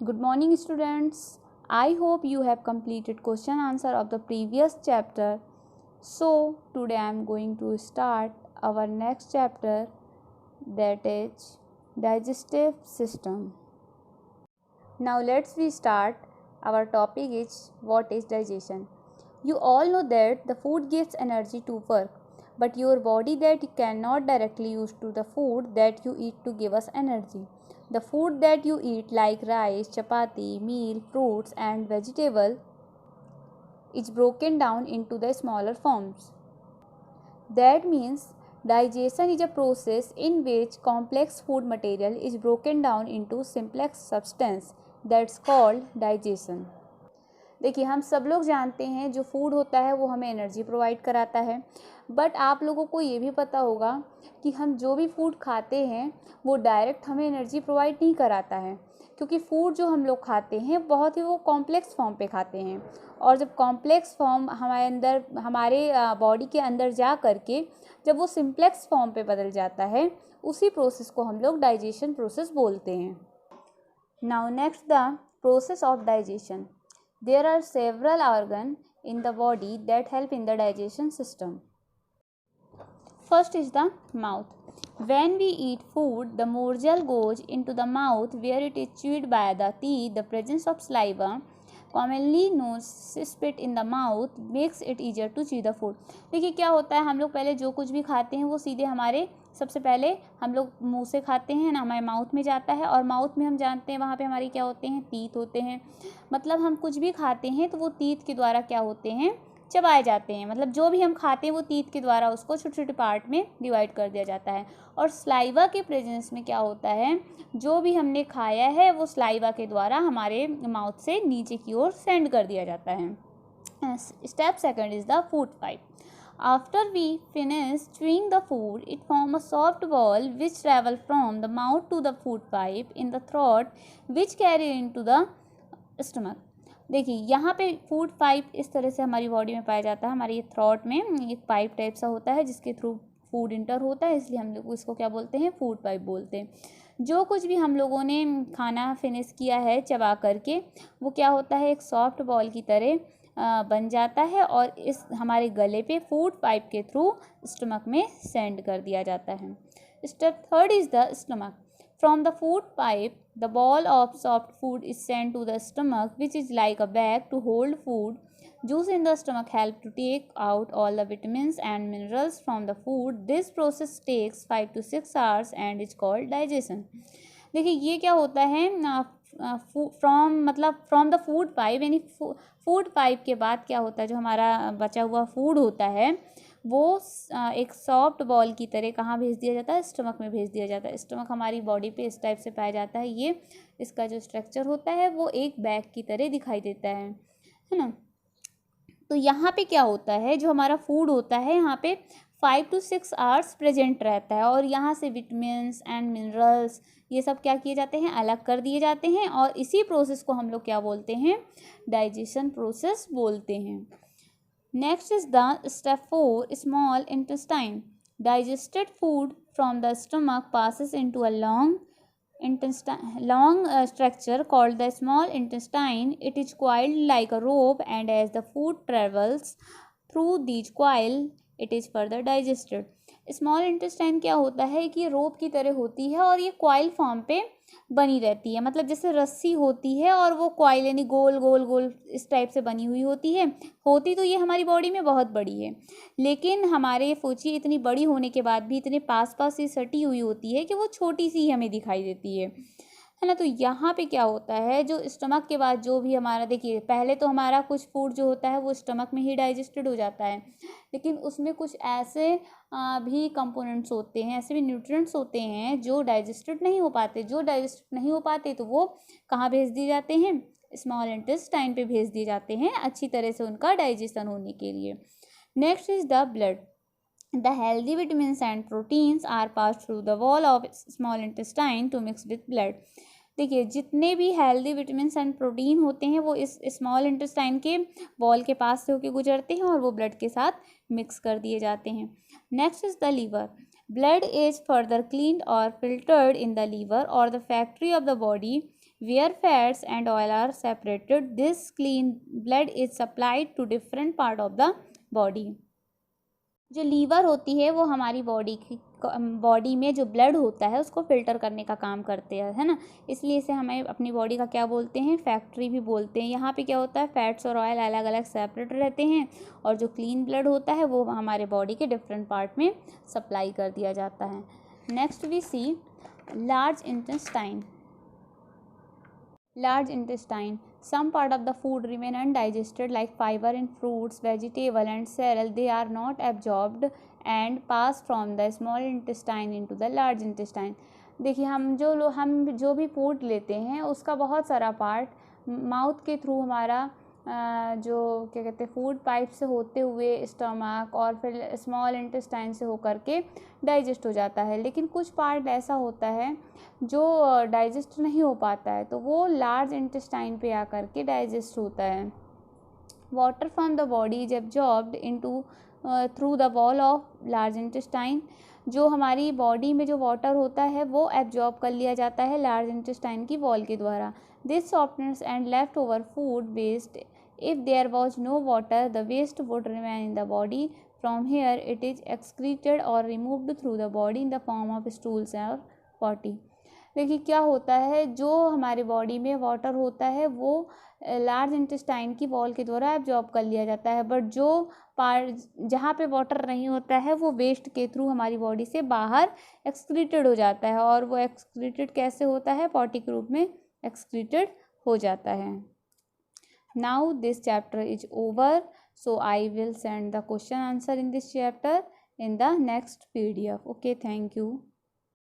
Good morning students. I hope you have completed question answer of the previous chapter. So today I am going to start our next chapter, that is digestive system. Now let's we start. Our topic is what is digestion. You all know that the food gives energy to work, but your body that cannot directly use to the food that you eat to give us energy. The food that you eat like rice, chapati, meal, fruits and vegetable is broken down into the smaller forms. That means digestion is a process in which complex food material is broken down into simplex substance, that's called digestion. देखिए हम सब लोग जानते हैं जो food होता है वो हमें एनर्जी प्रोवाइड कराता है, बट आप लोगों को ये भी पता होगा कि हम जो भी फूड खाते हैं वो डायरेक्ट हमें एनर्जी प्रोवाइड नहीं कराता है, क्योंकि फूड जो हम लोग खाते हैं बहुत ही वो कॉम्प्लेक्स फॉर्म पे खाते हैं, और जब कॉम्प्लेक्स फॉर्म हमारे अंदर हमारे बॉडी के अंदर जा करके जब वो सिंप्लेक्स फॉर्म पे बदल जाता है, उसी प्रोसेस को हम लोग डाइजेशन प्रोसेस बोलते हैं. Now next the process of digestion. There are several organs in the body that help in the digestion system. First is the mouth. When we eat food, the morsel goes into the mouth where it is chewed by the teeth. The presence of saliva, commonly known as spit in the mouth, makes it easier to chew the food. देखिए क्या होता है, हम लोग पहले जो कुछ भी खाते हैं वो सीधे हमारे सबसे पहले हम लोग मुंह से खाते हैं ना, हमारे माउथ में जाता है, और माउथ में हम जानते हैं वहाँ पे हमारी क्या होते हैं, टीथ होते हैं. मतलब हम कुछ भी खाते हैं तो वो टीथ के द्वारा क्या होते हैं, चबाए जाते हैं. मतलब जो भी हम खाते हैं वो टीथ के द्वारा उसको छोटे छोटे पार्ट में डिवाइड कर दिया जाता है. और स्लाइवा के प्रेजेंस में क्या होता है, जो भी हमने खाया है वो स्लाइवा के द्वारा हमारे माउथ से नीचे की ओर सेंड कर दिया जाता है. Step second is the food pipe. After we finish chewing the food, it forms a soft ball which travel from the mouth to the food pipe in the throat, which carry into the stomach. देखिए यहाँ पे food pipe इस तरह से हमारी body में पाया जाता है. हमारे ये थ्रोट में एक पाइप टाइप सा होता है जिसके थ्रू फूड इंटर होता है, इसलिए हम लोग इसको क्या बोलते हैं, फूड पाइप बोलते हैं. जो कुछ भी हम लोगों ने खाना फिनिश किया है चबा करके, वो क्या होता है, एक सॉफ्ट बॉल की तरह बन जाता है और इस हमारे गले पे फूड पाइप के थ्रू स्टमक में सेंड कर दिया जाता है. Step third is the stomach. From the food pipe, the ball of soft food is sent to the stomach, which is like a bag to hold food. Juice in the stomach help to take out all the vitamins and minerals from the food. This process takes 5 to 6 hours and is called digestion. देखिए ये क्या होता है, from the food pipe, यानी food pipe के बाद क्या होता है, जो हमारा बचा हुआ फूड होता है वो एक सॉफ्ट बॉल की तरह कहाँ भेज दिया जाता है, स्टमक में भेज दिया जाता है. स्टमक हमारी बॉडी पे इस टाइप से पाया जाता है. ये इसका जो स्ट्रक्चर होता है वो एक बैग की तरह दिखाई देता है ना. तो यहाँ पे क्या होता है, जो हमारा फूड होता है यहाँ पे 5 to 6 आवर्स प्रेजेंट रहता है, और यहाँ से विटामिन्स एंड मिनरल्स ये सब क्या किए जाते हैं, अलग कर दिए जाते हैं, और इसी प्रोसेस को हम लोग क्या बोलते हैं, डाइजेशन प्रोसेस बोलते हैं. Next is the step 4, small intestine. Digested food from the stomach passes into a long structure called the small intestine. It is coiled like a rope, and as the food travels through these coil, it is further digested. Small intestine क्या होता है कि रोप की तरह होती है और ये कॉइल फॉर्म पे बनी रहती है. मतलब जैसे रस्सी होती है और वो कॉइल यानी गोल गोल गोल इस टाइप से बनी हुई होती है. होती तो ये हमारी बॉडी में बहुत बड़ी है, लेकिन हमारे सोचिए इतनी बड़ी होने के बाद भी इतने पास पास ही सटी हुई होती है कि वो छोटी सी ही हमें दिखाई देती है ना. तो यहाँ पे क्या होता है, जो स्टमक के बाद जो भी हमारा, देखिए पहले तो हमारा कुछ फूड जो होता है वो स्टमक में ही डाइजेस्टेड हो जाता है, लेकिन उसमें कुछ ऐसे भी कंपोनेंट्स होते हैं, ऐसे भी न्यूट्रिएंट्स होते हैं जो डाइजेस्टेड नहीं हो पाते. जो डाइजेस्टेड नहीं हो पाते तो वो कहाँ भेज दिए जाते हैं, स्मॉल इंटेस्टाइन पे भेज दिए जाते हैं अच्छी तरह से उनका डाइजेशन होने के लिए. Next is the blood. The healthy vitamins and proteins are passed through the wall of small intestine to mix with blood. देखिए जितने भी हेल्दी विटामिन्स एंड प्रोटीन होते हैं वो इस स्मॉल इंटेस्टाइन के वॉल के पास से होकर गुजरते हैं और वो ब्लड के साथ मिक्स कर दिए जाते हैं. Next is the liver. Blood is further cleaned और फिल्टर्ड इन द लीवर और the factory of the body Where fats and oil are separated, this clean blood is supplied to different part of the body. जो liver होती है वो हमारी body में जो blood होता है उसको फिल्टर करने का काम करते हैं, है ना। इसलिए इसे हमें अपनी बॉडी का क्या बोलते हैं, फैक्ट्री भी बोलते हैं। यहाँ पे क्या होता है, फैट्स और ऑयल अलग अलग सेपरेट रहते हैं और जो क्लीन ब्लड होता है वो हमारे बॉडी के डिफरेंट पार्ट में सप्लाई कर दिया जाता है। Next we see large intestine. Large intestine. Some part of the food remain undigested like fiber in fruits, vegetable and cereal. They are not absorbed and pass from the small intestine into the large intestine. देखिए हम जो भी food लेते हैं उसका बहुत सारा part mouth के थ्रू हमारा जो क्या कहते हैं फूड पाइप से होते हुए स्टमक और फिर स्मॉल इंटेस्टाइन से होकर के डाइजेस्ट हो जाता है। लेकिन कुछ पार्ट ऐसा होता है जो डाइजेस्ट नहीं हो पाता है, तो वो लार्ज इंटेस्टाइन पे आकर के डाइजेस्ट होता है। Water from the body is absorbed into through the wall of large intestine. जो हमारी बॉडी में जो वाटर होता है वो एब्जॉर्ब कर लिया जाता है लार्ज इंटेस्टाइन की वॉल के द्वारा। This softness and left over food waste, if there was no water the waste would remain in the body. From here it is excreted or removed through the body in the form of stools or potty. देखिए क्या होता है, जो हमारे body में water होता है वो लार्ज इंटेस्टाइन की वॉल के द्वारा एब्जॉर्ब कर लिया जाता है, बट जो पार्ट जहाँ पे वाटर नहीं होता है वो वेस्ट के थ्रू हमारी बॉडी से बाहर एक्सक्रीटेड हो जाता है। और वो एक्सक्रीटेड कैसे होता है, पॉटी के रूप में एक्सक्रीटेड हो जाता है। Now this chapter is over, so I will send the question answer in this chapter in the next PDF. Okay, thank you.